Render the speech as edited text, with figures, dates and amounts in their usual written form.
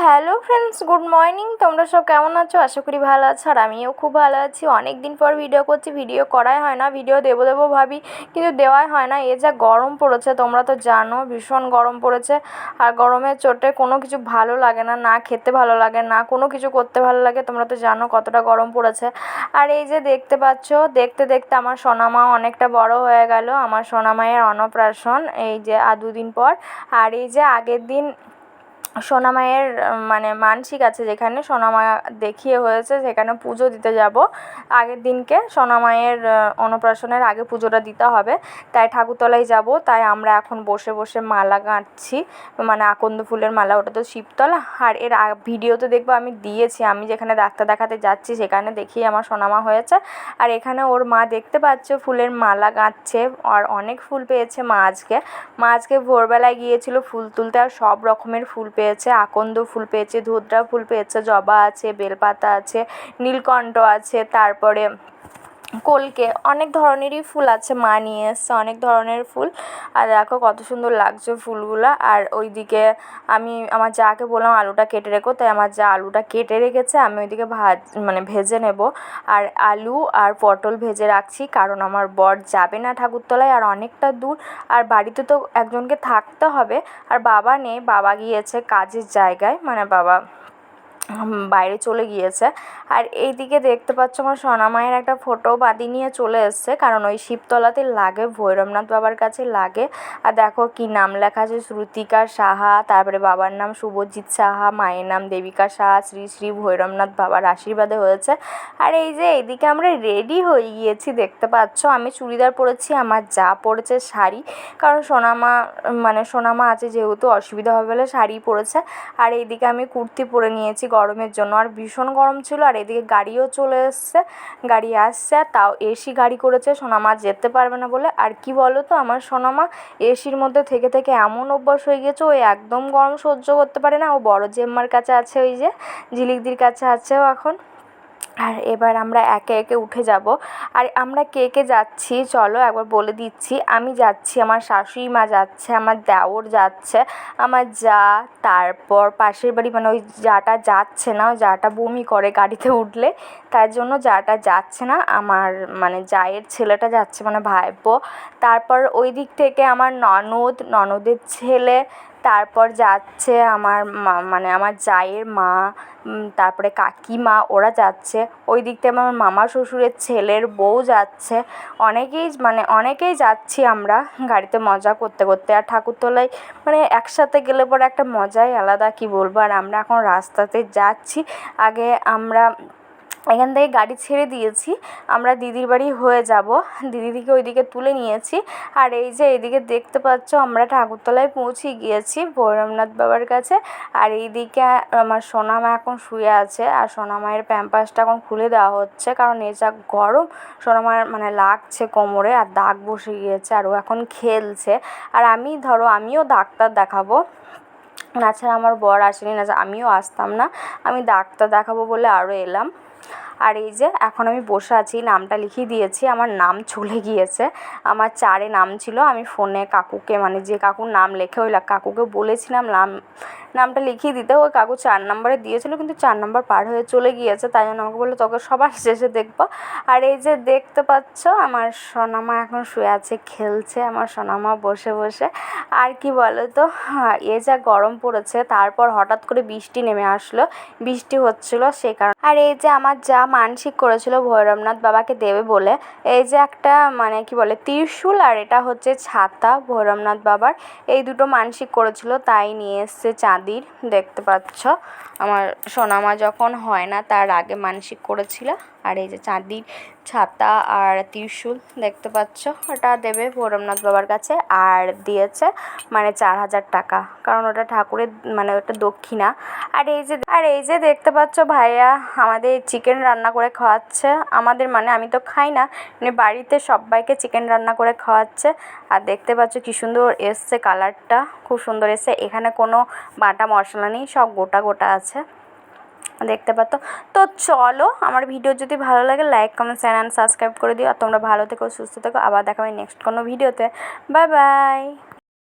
Hello friends, good morning. তোমরা সব কেমন আছো? আশা করি ভালো আছো, আর আমিও খুব ভালো আছি। অনেক দিন পর ভিডিও করছি, ভিডিও করাই হয় না, ভিডিও দেবো ভাবি কিন্তু দেওয়াই হয় না। যা গরম পড়েছে তোমরা তো জানো, ভীষণ গরম পড়েছে। আর গরমের চোটে কোনো কিছু ভালো লাগে না, না খেতে ভালো লাগে, না কোনো কিছু করতে ভালো লাগে। তোমরা তো জানো কতটা গরম পড়েছে। আর এই যে দেখতে পাচ্ছ, দেখতে দেখতে আমার সোনামা অনেকটা বড় হয়ে গেল। আমার সোনামায়ের অন্নপ্রাশন এই যে আর দুদিন পর। আর এই যে আগের দিন সোনামায়ের মানে মানসিক আছে, যেখানে সোনামা দেখিয়ে হয়েছে, সেখানে পুজো দিতে যাব। আগের দিনকে সোনামায়ের অন্নপ্রাশনের আগে পুজোটা দিতে হবে, তাই ঠাকুরতলায় যাব। তাই আমরা এখন বসে বসে মালা গাঁথছি, মানে আকন্দ ফুলের মালা। ওটা তো শিবতলা। আর এর ভিডিও তো দেখবো আমি দিয়েছি, আমি যেখানে ডাক্তার দেখাতে যাচ্ছি সেখানে দেখি আমার সোনামা হয়েছে। আর এখানে ওর মা দেখতে পাচ্ছ ফুলের মালা গাঁথছে, আর অনেক ফুল পেয়েছে মা আজকে ভোরবেলায় গিয়েছিল ফুল তুলতে, আর সব রকমের ফুল পেয়েছে। আকন্দ ফুল পেয়েছে, ধুতরা ফুল পেয়েছে, জবা আছে, বেলপাতা আছে, নীলকণ্ঠ আছে, তারপরে কলকে, অনেক ধরনেরই ফুল আছে। মা নিয়ে এসছে অনেক ধরনের ফুল। আর দেখো কত সুন্দর লাগছে ফুলগুলো। আর ওইদিকে আমি আমার যাকে বললাম আলুটা কেটে রেখো, তাই আমার যা আলুটা কেটে রেখেছে, আমি ওইদিকে ভেজে নেব। আর আলু আর পটল ভেজে রাখছি, কারণ আমার বর যাবে না ঠাকুরতলায়, আর অনেকটা দূর, আর বাড়িতে তো একজনকে থাকতে হবে। আর বাবা নেই, বাবা গিয়েছে কাজের জায়গায়, মানে বাবা বাইরে চলে গিয়েছে। আর এইদিকে দেখতে পাচ্ছ আমার সোনামায়ের একটা ফটো বাদি নিয়ে চলে এসছে, কারণ ওই শিবতলাতে লাগে, ভৈরবনাথ বাবার কাছে লাগে। আর দেখো কি নাম লেখা আছে, শ্রুতিকা সাহা, তারপরে বাবার নাম শুভজিৎ সাহা, মায়ের নাম দেবিকা সাহা, শ্রী শ্রী ভৈরবনাথ বাবার আশীর্বাদে হয়েছে। আর এই যে এইদিকে আমরা রেডি হয়ে গিয়েছি, দেখতে পাচ্ছ আমি চুড়িদার পরেছি, আমার যা পরেছে শাড়ি, কারণ সোনামা আছে যেহেতু অসুবিধা হবে বলে শাড়ি পরেছে। আর এইদিকে আমি কুর্তি পরে নিয়েছি গরমের জন্য, আর ভীষণ গরম ছিল। আর এদিকে গাড়িও চলে এসছে, গাড়ি আসছে, তাও এসি গাড়ি করেছে, সোনামা যেতে পারবে না বলে। আর কি বলো তো, আমার সোনামা এসির মধ্যে থেকে থেকে এমন অভ্যাস হয়ে গেছে, ও একদম গরম সহ্য করতে পারে না। ও বড় জেম্মার কাছে আছে, ওই যে ঝিলিকদির কাছে আছে ও এখন। আর এবার আমরা একে একে উঠে যাব। আর আমরা কে কে যাচ্ছি চলো একবার বলে দিচ্ছি। আমি যাচ্ছি, আমার শাশুড়ি মা যাচ্ছে, আমার দেওর যাচ্ছে, আমার যা, তারপর পাশের বাড়ি, মানে ওই যাটা যাচ্ছে না, ওই যাটা বমি করে গাড়িতে উঠলে, তার জন্য যাটা যাচ্ছে না, আমার মানে জায়ের ছেলেটা যাচ্ছে, মানে ভাইপো। তারপর ওই দিক থেকে আমার ননদের ছেলে, তারপর যাচ্ছে আমার মানে আমার জায়ের মা, তারপরে কাকিমা, ওরা যাচ্ছে। ওই দিক থেকে আমার মামা শ্বশুরের ছেলের বউ যাচ্ছে। অনেকেই যাচ্ছি আমরা গাড়িতে মজা করতে করতে। আর ঠাকুরতলায় মানে একসাথে গেলে পরে একটা মজাই আলাদা, কি বলবো। আর আমরা এখন রাস্তাতে যাচ্ছি। আগে আমরা এখান থেকে গাড়ি ছেড়ে দিয়েছি, আমরা দিদির বাড়ি হয়ে যাব, দিদিকে ওইদিকে তুলে নিয়েছি। আর এই যে এইদিকে দেখতে পাচ্ছ আমরা ঠাকুরতলায় পৌঁছে গিয়েছি, ভৈরবনাথ বাবার কাছে। আর এইদিকে আমার সোনামা এখন শুয়ে আছে, আর সোনামায়ের প্যাম্পাসটা এখন খুলে দেওয়া হচ্ছে, কারণ এই যা গরম সোনামার মানে লাগছে কোমরে, আর দাগ বসে গিয়েছে, আর ও এখন খেলছে। আর আমিও ডাক্তার দেখাবো, তাছাড়া আমার বর আসেনি, না আমিও আসতাম না, আমি ডাক্তার দেখাবো বলে আরও এলাম। আর এই যে এখন আমি বসে আছি, নামটা লিখিয়ে দিয়েছি, আমার নাম চলে গিয়েছে। আমার 4-এ নাম ছিল, আমি ফোনে কাকুকে, মানে যে কাকুর নাম লেখে ওই কাকুকে বলেছিলাম নামটা লিখিয়ে দিতে। ওই কাকু 4 নম্বরে দিয়েছিল, কিন্তু 4 নম্বর পার হয়ে চলে গিয়েছে, তাই জন্য আমাকে বললো তোকে সবার শেষে দেখবো। আর এই যে দেখতে পাচ্ছ আমার সোনামা এখন শুয়ে আছে, খেলছে আমার সোনামা বসে বসে। আর কি বলো তো, এ যা গরম পড়েছে, তারপর হঠাৎ করে বৃষ্টি নেমে আসলো, বৃষ্টি হচ্ছিল সেই কারণে। আর এই যে আমার যা মানসিক করেছিল ভৈরবনাথ বাবাকে দেবে বলে, এই যে একটা মানে কি বলে ত্রিশূল, আর এটা হচ্ছে ছাতা ভৈরবনাথ বাবার, এই দুটো মানসিক করেছিল, তাই নিয়ে এসছে চাঁদির। দেখতে পাচ্ছ আমার সোনামা যখন হয় না তার আগে মানসিক করেছিল। আর এই যে চাঁদির ছাতা আর ত্রিশূল দেখতে পাচ্ছ, ওটা দেবে ভৈরবনাথ বাবার কাছে। আর দিয়েছে মানে 4000 টাকা, কারণ ওটা ঠাকুরের মানে ওটা দক্ষিণা। আর এই যে দেখতে পাচ্ছ ভাইয়া আমাদের চিকেন রান্না করে খাওয়াচ্ছে, আমাদের মানে আমি তো খাই না, মানে বাড়িতে সবাইকে চিকেন রান্না করে খাওয়াচ্ছে। আর দেখতে পাচ্ছ কি সুন্দর এসছে, কালারটা খুব সুন্দর এসছে। এখানে কোনো বাটা মশলা নেই, সব গোটা গোটা আছে, দেখতে পাচ্ছ। তো চলো, আমার ভিডিও যদি ভালো লাগে like comment share and subscribe করে দিও। আর তোমরা ভালো থেকো, সুস্থ থেকো, আবার দেখা হবে নেক্সট কোনো ভিডিওতে। Bye bye.